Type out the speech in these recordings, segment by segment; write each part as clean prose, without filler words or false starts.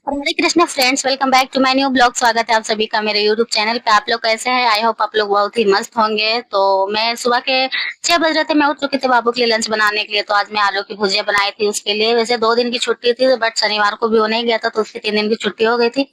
Hare Krishna friends, welcome back to my new blog. स्वागत है आप सभी का मेरे यूट्यूब चैनल पे। आप लोग कैसे हैं? आई होप आप लोग बहुत ही मस्त होंगे। तो मैं सुबह के 6 बज रहे थे, मैं उठ चुकी थी बाबू के लिए लंच बनाने के लिए। तो आज मैं आलू की भुजिया बनाई थी उसके लिए। वैसे 2 दिन की छुट्टी थी, बट शनिवार को भी वो नहीं गया था तो उसकी 3 दिन की छुट्टी हो गई थी।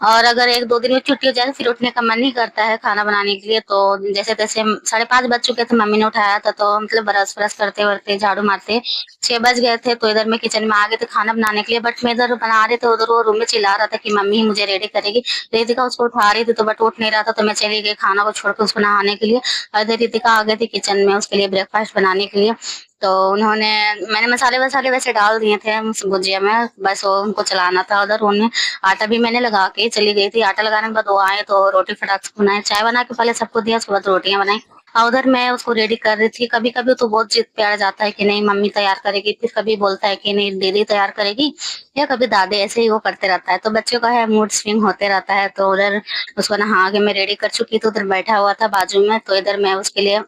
और अगर 1-2 दिन की छुट्टी हो जाए तो फिर उठने का मन नहीं करता है खाना बनाने के लिए। तो जैसे तैसे 5:30 बज चुके थे, मम्मी ने उठाया था तो मतलब ब्रश ब्रश करते करते झाड़ू मारते 6 बज गए थे। तो इधर मैं किचन में आ गए थे खाना बनाने के लिए, बट मैं इधर बना रहे थे, उधर वो रूम में चिल्ला रहा था कि मम्मी ही मुझे रेडी करेगी। रितिका उसको उठा रही थी तो बट उठ नहीं रहा था, तो मैं चली गई खाना को छोड़ के उसको नहाने के लिए। और इधर रितिका आ गई थी किचन में उसके लिए ब्रेकफास्ट बनाने के लिए। तो उन्होंने मैंने मसाले वसाले वैसे डाल दिए थे उस भुजिया में, बस वो उनको चलाना था। उधर उन्हें आटा भी मैंने लगा के चली गई थी। आटा लगाने के बाद वो आए तो रोटी फटाक से बनाए, चाय बना के पहले सबको दिया, उसके बाद रोटियां बनाई। और उधर मैं उसको रेडी कर रही थी। कभी कभी तो बहुत जिद पे अड़ जाता है कि नहीं मम्मी तैयार करेगी, फिर कभी बोलता है कि नहीं दीदी तैयार करेगी, या कभी दादी, ऐसे ही वो करते रहता है। तो बच्चों का है मूड स्विंग होते रहता है। तो उधर उसको नहा के मैं रेडी कर चुकी थी, उधर बैठा हुआ था बाजू में। तो इधर मैं उसके लिए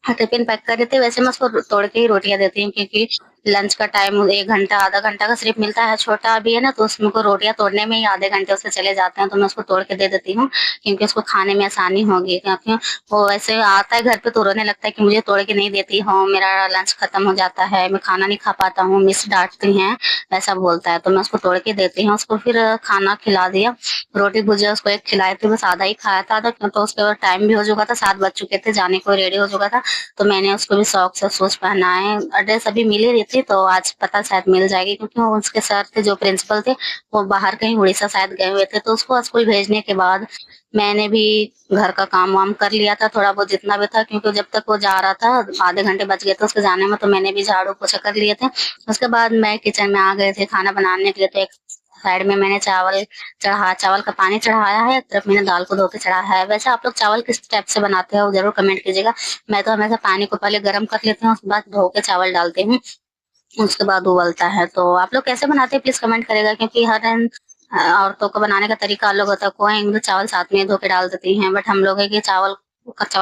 टिफिन पैक कर रहे थे। वैसे मैं उसको तोड़ के ही रोटियां देती हूँ, क्योंकि लंच का टाइम 1 घंटा आधा घंटा का सिर्फ मिलता है। छोटा अभी है ना, तो उसमें को रोटियां तोड़ने में ही आधे घंटे उससे चले जाते हैं। तो मैं उसको तोड़ के दे देती हूँ, क्योंकि उसको खाने में आसानी होगी। क्योंकि वो वैसे आता है घर पे तो रोने लगता है कि मुझे तोड़ के नहीं देती हो, मेरा लंच खत्म हो जाता है, मैं खाना नहीं खा पाता हूँ, मिस डांटती हैं, ऐसा बोलता है। तो मैं उसको तोड़ के देती हूँ। उसको फिर खाना खिला दिया। रोटी भुजिया उसको एक खिलाए थे, बस आधा ही खाया था। तो उसके बाद टाइम भी हो चुका था, 7 बज चुके थे, जाने को रेडी हो चुका था। तो मैंने उसको भी शौक से शूज पहनाए। ड्रेस अभी मिल ही रही थी, तो आज पता शायद मिल जाएगी, क्योंकि वो उसके सर थे जो प्रिंसिपल थे, वो बाहर कहीं उड़ीसा शायद गए हुए थे। तो उसको स्कूल भेजने के बाद मैंने भी घर का काम वाम कर लिया था, थोड़ा बहुत जितना भी था, क्योंकि जब तक वो जा रहा था आधे घंटे बच गए थे उसके जाने में। तो मैंने भी झाड़ू पोछा कर लिए थे। उसके बाद मैं किचन में आ गए थे खाना बनाने के लिए। तो एक साइड में मैंने चावल का पानी चढ़ाया है, एक तरफ मैंने दाल को धो के चढ़ाया है। वैसे आप लोग चावल किस टाइप से बनाते हो जरूर कमेंट कीजिएगा। मैं तो हमेशा पानी को पहले गर्म कर लेती हूँ, उसके बाद धो के चावल डालती हूँ, उसके बाद उबलता है। तो आप लोग कैसे बनाते हैं प्लीज कमेंट करेगा, क्योंकि औरतों को बनाने का तरीका अलग होता है। कोई मतलब चावल साथ में धो के डाल देती हैं, बट हम लोग है कि चावल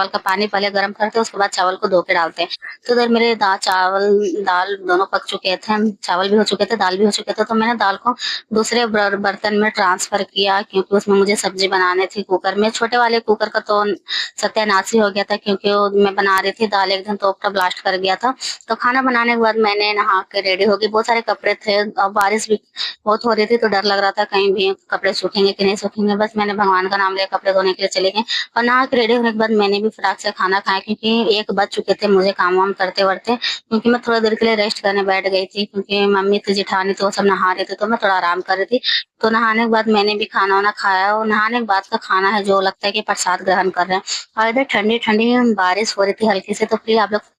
का पानी पहले गर्म करते हैं, उसके बाद चावल को धो के डालते हैं। तो इधर मेरे दाल दोनों पक चुके थे, चावल भी हो चुके थे, दाल भी हो चुके थे। तो मैंने दाल को दूसरे बर्तन में ट्रांसफर किया, क्योंकि उसमें मुझे सब्जी बनाने थी। कुकर में, छोटे वाले कुकर का तो सत्यानाश ही हो गया था, क्योंकि वो मैं बना रही थी दाल, एकदम तो उपटा ब्लास्ट कर गया था। तो खाना बनाने के बाद मैंने नहा के रेडी हो गई। बहुत सारे कपड़े थे और बारिश भी बहुत हो रही थी, तो डर लग रहा था कहीं भी कपड़े सूखेंगे कि नहीं सूखेंगे। बस मैंने भगवान का नाम लिया, कपड़े धोने के लिए चले गए। और नहा के रेडी होने के बाद मैंने भी फटाक से खाना खाया, क्योंकि 1 बज चुके थे मुझे काम वाम करते करते। क्योंकि मैं थोड़ा देर के लिए रेस्ट करने बैठ गई थी, क्योंकि मम्मी थी, जेठानी थी, वो सब नहा रहे थे, तो मैं थोड़ा आराम कर रही थी। तो नहाने के बाद मैंने भी खाना वाना खाया। और नहाने के बाद का खाना है जो लगता है कि प्रसाद ग्रहण कर रहे हैं। और इधर ठंडी ठंडी बारिश हो रही थी हल्की से। तो प्लीज आप लोग